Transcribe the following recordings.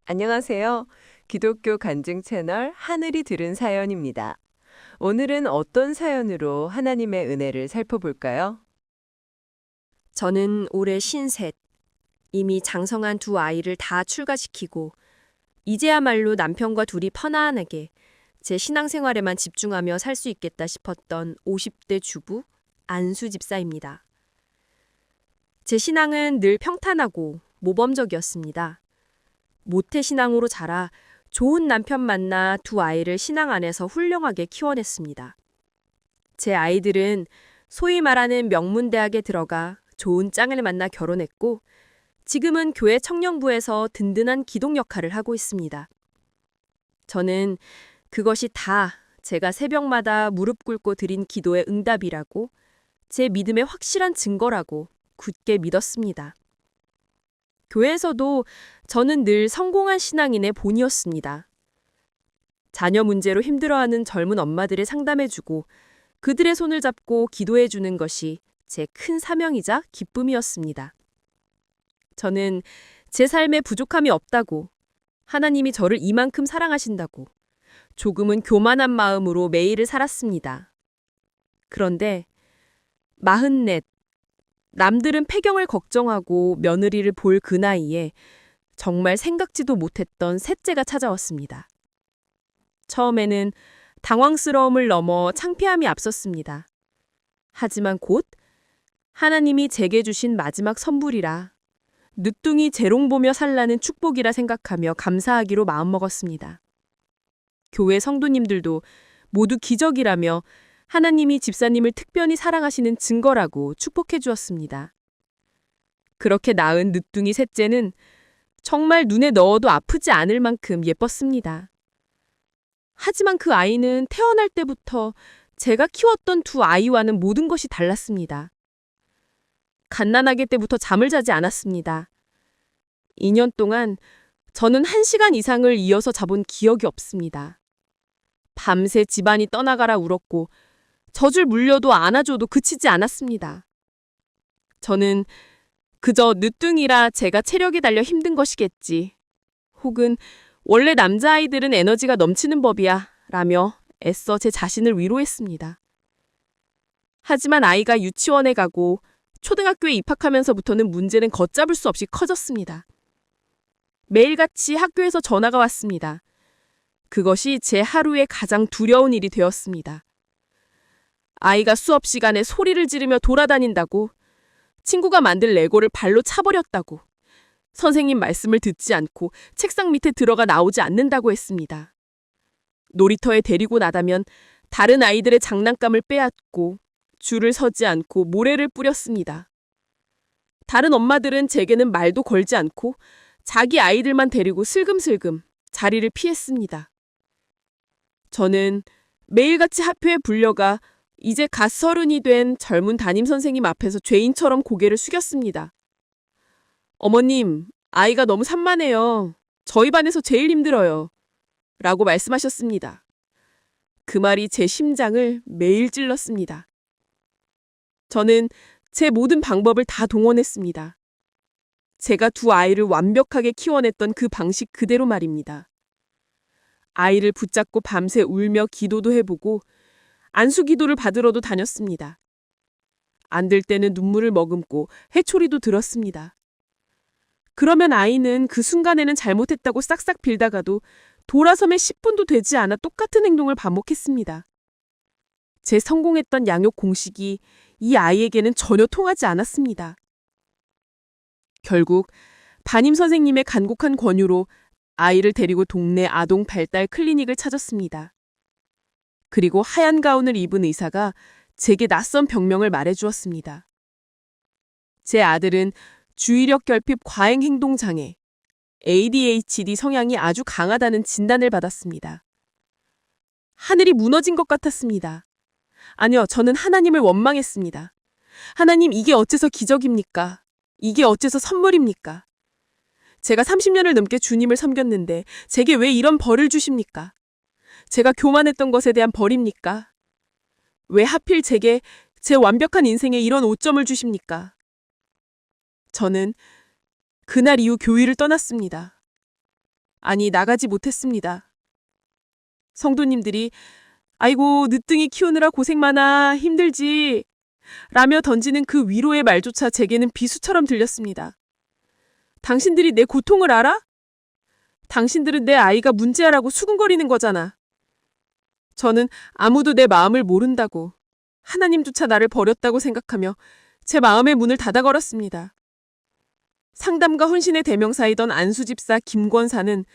안녕하세요. 기독교 간증 채널 하늘이 들은 사연입니다. 오늘은 어떤 사연으로 하나님의 은혜를 살펴볼까요? 저는 올해 53, 이미 장성한 두 아이를 다 출가시키고 이제야말로 남편과 둘이 편안하게 제 신앙생활에만 집중하며 살 수 있겠다 싶었던 50대 주부 안수 집사입니다. 제 신앙은 늘 평탄하고 모범적이었습니다. 모태신앙으로 자라 좋은 남편 만나 두 아이를 신앙 안에서 훌륭하게 키워냈습니다. 제 아이들은 소위 말하는 명문대학에 들어가 좋은 짱을 만나 결혼했고 지금은 교회 청년부에서 든든한 기독 역할을 하고 있습니다. 저는 그것이 다 제가 새벽마다 무릎 꿇고 드린 기도의 응답이라고 제 믿음의 확실한 증거라고 굳게 믿었습니다. 교회에서도 저는 늘 성공한 신앙인의 본이었습니다. 자녀 문제로 힘들어하는 젊은 엄마들을 상담해주고 그들의 손을 잡고 기도해주는 것이 제 큰 사명이자 기쁨이었습니다. 저는 제 삶에 부족함이 없다고, 하나님이 저를 이만큼 사랑하신다고, 조금은 교만한 마음으로 매일을 살았습니다. 그런데 44, 남들은 폐경을 걱정하고 며느리를 볼 그 나이에 정말 생각지도 못했던 셋째가 찾아왔습니다. 처음에는 당황스러움을 넘어 창피함이 앞섰습니다. 하지만 곧 하나님이 제게 주신 마지막 선물이라 늦둥이 재롱 보며 살라는 축복이라 생각하며 감사하기로 마음먹었습니다. 교회 성도님들도 모두 기적이라며 하나님이 집사님을 특별히 사랑하시는 증거라고 축복해 주었습니다. 그렇게 낳은 늦둥이 셋째는 정말 눈에 넣어도 아프지 않을 만큼 예뻤습니다. 하지만 그 아이는 태어날 때부터 제가 키웠던 두 아이와는 모든 것이 달랐습니다. 갓난아기 때부터 잠을 자지 않았습니다. 2년 동안 저는 1시간 이상을 이어서 자본 기억이 없습니다. 밤새 집안이 떠나가라 울었고 젖을 물려도 안아줘도 그치지 않았습니다. 저는 그저 늦둥이라 제가 체력이 달려 힘든 것이겠지. 혹은 원래 남자아이들은 에너지가 넘치는 법이야 라며 애써 제 자신을 위로했습니다. 하지만 아이가 유치원에 가고 초등학교에 입학하면서부터는 문제는 걷잡을 수 없이 커졌습니다. 매일같이 학교에서 전화가 왔습니다. 그것이 제 하루의 가장 두려운 일이 되었습니다. 아이가 수업 시간에 소리를 지르며 돌아다닌다고, 친구가 만들 레고를 발로 차버렸다고, 선생님 말씀을 듣지 않고 책상 밑에 들어가 나오지 않는다고 했습니다. 놀이터에 데리고 나가면 다른 아이들의 장난감을 빼앗고 줄을 서지 않고 모래를 뿌렸습니다. 다른 엄마들은 제게는 말도 걸지 않고 자기 아이들만 데리고 슬금슬금 자리를 피했습니다. 저는 매일같이 학교에 불려가 이제 갓 30이 된 젊은 담임 선생님 앞에서 죄인처럼 고개를 숙였습니다. 어머님, 아이가 너무 산만해요. 저희 반에서 제일 힘들어요. 라고 말씀하셨습니다. 그 말이 제 심장을 매일 찔렀습니다. 저는 제 모든 방법을 다 동원했습니다. 제가 두 아이를 완벽하게 키워냈던 그 방식 그대로 말입니다. 아이를 붙잡고 밤새 울며 기도도 해보고 안수 기도를 받으러도 다녔습니다. 안 될 때는 눈물을 머금고 해초리도 들었습니다. 그러면 아이는 그 순간에는 잘못했다고 싹싹 빌다가도 돌아서면 10분도 되지 않아 똑같은 행동을 반복했습니다. 제 성공했던 양육 공식이 이 아이에게는 전혀 통하지 않았습니다. 결국 담임 선생님의 간곡한 권유로 아이를 데리고 동네 아동 발달 클리닉을 찾았습니다. 그리고 하얀 가운을 입은 의사가 제게 낯선 병명을 말해주었습니다. 제 아들은 주의력 결핍 과잉 행동 장애, ADHD 성향이 아주 강하다는 진단을 받았습니다. 하늘이 무너진 것 같았습니다. 아니요, 저는 하나님을 원망했습니다. 하나님, 이게 어째서 기적입니까? 이게 어째서 선물입니까? 제가 30년을 넘게 주님을 섬겼는데 제게 왜 이런 벌을 주십니까? 제가 교만했던 것에 대한 벌입니까? 왜 하필 제게 제 완벽한 인생에 이런 오점을 주십니까? 저는 그날 이후 교회를 떠났습니다. 아니, 나가지 못했습니다. 성도님들이 아이고, 늦둥이 키우느라 고생 많아, 힘들지 라며 던지는 그 위로의 말조차 제게는 비수처럼 들렸습니다. 당신들이 내 고통을 알아? 당신들은 내 아이가 문제아라고 수군거리는 거잖아. 저는 아무도 내 마음을 모른다고, 하나님조차 나를 버렸다고 생각하며 제 마음의 문을 닫아 걸었습니다. 상담과 헌신의 대명사이던 안수집사 김권사는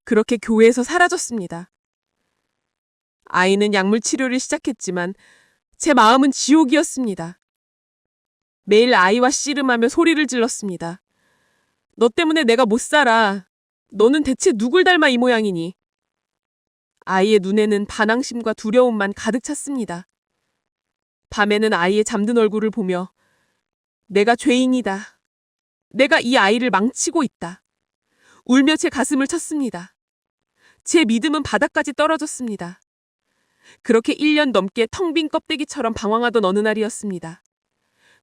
그렇게 교회에서 사라졌습니다. 아이는 약물 치료를 시작했지만 제 마음은 지옥이었습니다. 매일 아이와 씨름하며 소리를 질렀습니다. 너 때문에 내가 못 살아. 너는 대체 누굴 닮아 이 모양이니? 아이의 눈에는 반항심과 두려움만 가득 찼습니다. 밤에는 아이의 잠든 얼굴을 보며 내가 죄인이다. 내가 이 아이를 망치고 있다. 울며 제 가슴을 쳤습니다. 제 믿음은 바닥까지 떨어졌습니다. 그렇게 1년 넘게 텅 빈 껍데기처럼 방황하던 어느 날이었습니다.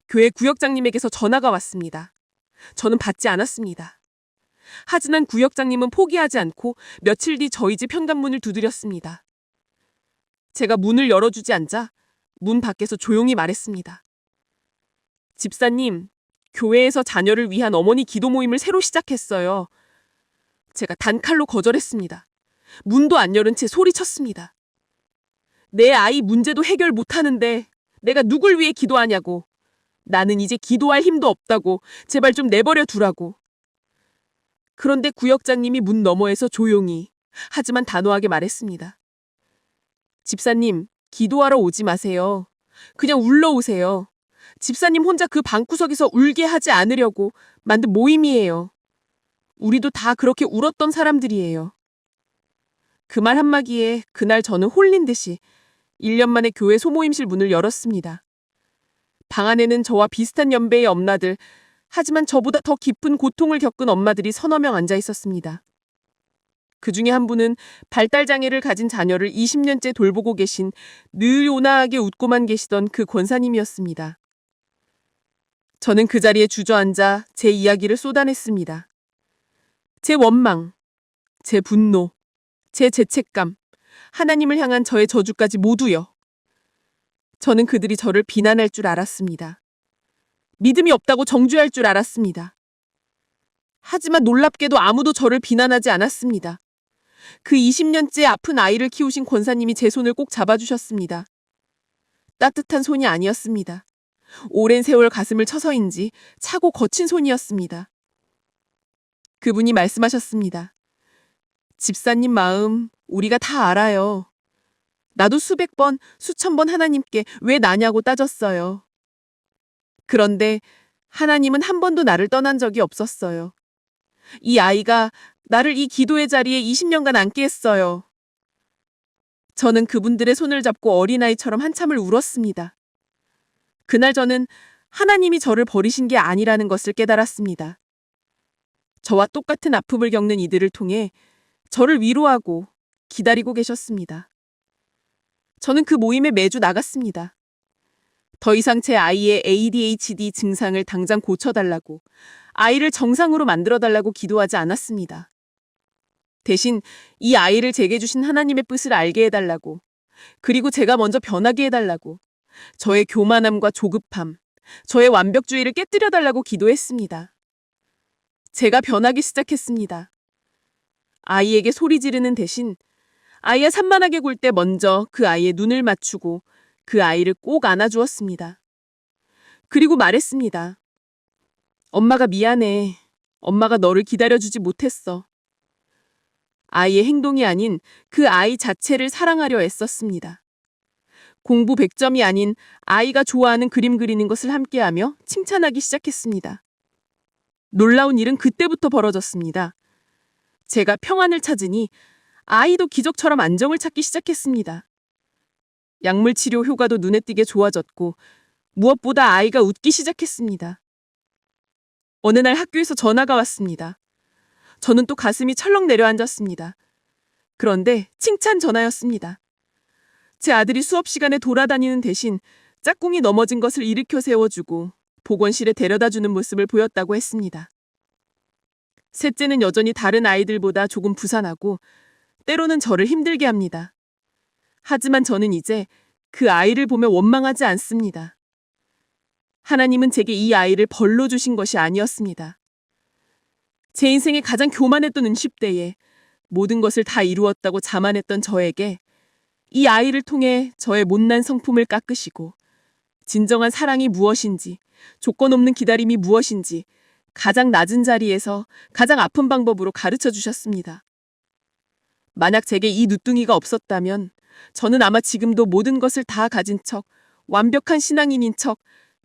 교회 구역장님에게서 전화가 왔습니다. 저는 받지 않았습니다. 하지만 구역장님은 포기하지 않고 며칠 뒤 저희 집 현관문을 두드렸습니다. 제가 문을 열어주지 않자 문 밖에서 조용히 말했습니다. 집사님, 교회에서 자녀를 위한 어머니 기도 모임을 새로 시작했어요. 제가 단칼로 거절했습니다. 문도 안 열은 채 소리쳤습니다. 내 아이 문제도 해결 못하는데 내가 누굴 위해 기도하냐고. 나는 이제 기도할 힘도 없다고. 제발 좀 내버려 두라고. 그런데 구역장님이 문 너머에서 조용히 하지만 단호하게 말했습니다. 집사님, 기도하러 오지 마세요. 그냥 울러오세요. 집사님 혼자 그 방구석에서 울게 하지 않으려고 만든 모임이에요. 우리도 다 그렇게 울었던 사람들이에요. 그 말 한마디에 그날 저는 홀린 듯이 1년 만에 교회 소모임실 문을 열었습니다. 방 안에는 저와 비슷한 연배의 엄마들, 하지만 저보다 더 깊은 고통을 겪은 엄마들이 서너 명 앉아 있었습니다. 그 중에 한 분은 발달장애를 가진 자녀를 20년째 돌보고 계신 늘 온화하게 웃고만 계시던 그 권사님이었습니다. 저는 그 자리에 주저앉아 제 이야기를 쏟아냈습니다. 제 원망, 제 분노, 제 죄책감, 하나님을 향한 저의 저주까지 모두요. 저는 그들이 저를 비난할 줄 알았습니다. 믿음이 없다고 정죄할 줄 알았습니다. 하지만 놀랍게도 아무도 저를 비난하지 않았습니다. 그 20년째 아픈 아이를 키우신 권사님이 제 손을 꼭 잡아주셨습니다. 따뜻한 손이 아니었습니다. 오랜 세월 가슴을 쳐서인지 차고 거친 손이었습니다. 그분이 말씀하셨습니다. 집사님 마음 우리가 다 알아요. 나도 수백 번, 수천 번 하나님께 왜 나냐고 따졌어요. 그런데 하나님은 한 번도 나를 떠난 적이 없었어요. 이 아이가 나를 이 기도의 자리에 20년간 앉게 했어요. 저는 그분들의 손을 잡고 어린아이처럼 한참을 울었습니다. 그날 저는 하나님이 저를 버리신 게 아니라는 것을 깨달았습니다. 저와 똑같은 아픔을 겪는 이들을 통해 저를 위로하고 기다리고 계셨습니다. 저는 그 모임에 매주 나갔습니다. 더 이상 제 아이의 ADHD 증상을 당장 고쳐달라고, 아이를 정상으로 만들어달라고 기도하지 않았습니다. 대신 이 아이를 제게 주신 하나님의 뜻을 알게 해달라고, 그리고 제가 먼저 변하게 해달라고, 저의 교만함과 조급함, 저의 완벽주의를 깨뜨려달라고 기도했습니다. 제가 변하기 시작했습니다. 아이에게 소리 지르는 대신 아이가 산만하게 굴 때 먼저 그 아이의 눈을 맞추고 그 아이를 꼭 안아주었습니다. 그리고 말했습니다. 엄마가 미안해. 엄마가 너를 기다려주지 못했어. 아이의 행동이 아닌 그 아이 자체를 사랑하려 애썼습니다. 공부 100점이 아닌 아이가 좋아하는 그림 그리는 것을 함께하며 칭찬하기 시작했습니다. 놀라운 일은 그때부터 벌어졌습니다. 제가 평안을 찾으니 아이도 기적처럼 안정을 찾기 시작했습니다. 약물 치료 효과도 눈에 띄게 좋아졌고 무엇보다 아이가 웃기 시작했습니다. 어느 날 학교에서 전화가 왔습니다. 저는 또 가슴이 철렁 내려앉았습니다. 그런데 칭찬 전화였습니다. 제 아들이 수업 시간에 돌아다니는 대신 짝꿍이 넘어진 것을 일으켜 세워주고 보건실에 데려다주는 모습을 보였다고 했습니다. 셋째는 여전히 다른 아이들보다 조금 부산하고 때로는 저를 힘들게 합니다. 하지만 저는 이제 그 아이를 보며 원망하지 않습니다. 하나님은 제게 이 아이를 벌로 주신 것이 아니었습니다. 제 인생의 가장 교만했던 은십대에 모든 것을 다 이루었다고 자만했던 저에게 이 아이를 통해 저의 못난 성품을 깎으시고 진정한 사랑이 무엇인지, 조건 없는 기다림이 무엇인지 가장 낮은 자리에서 가장 아픈 방법으로 가르쳐 주셨습니다. 만약 제게 이 누뚱이가 없었다면 저는 아마 지금도 모든 것을 다 가진 척, 완벽한 신앙인인 척,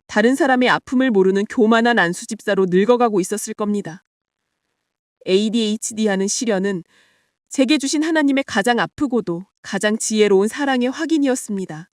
다른 사람의 아픔을 모르는 교만한 안수집사로 늙어가고 있었을 겁니다. ADHD하는 시련은 제게 주신 하나님의 가장 아프고도 가장 지혜로운 사랑의 확인이었습니다.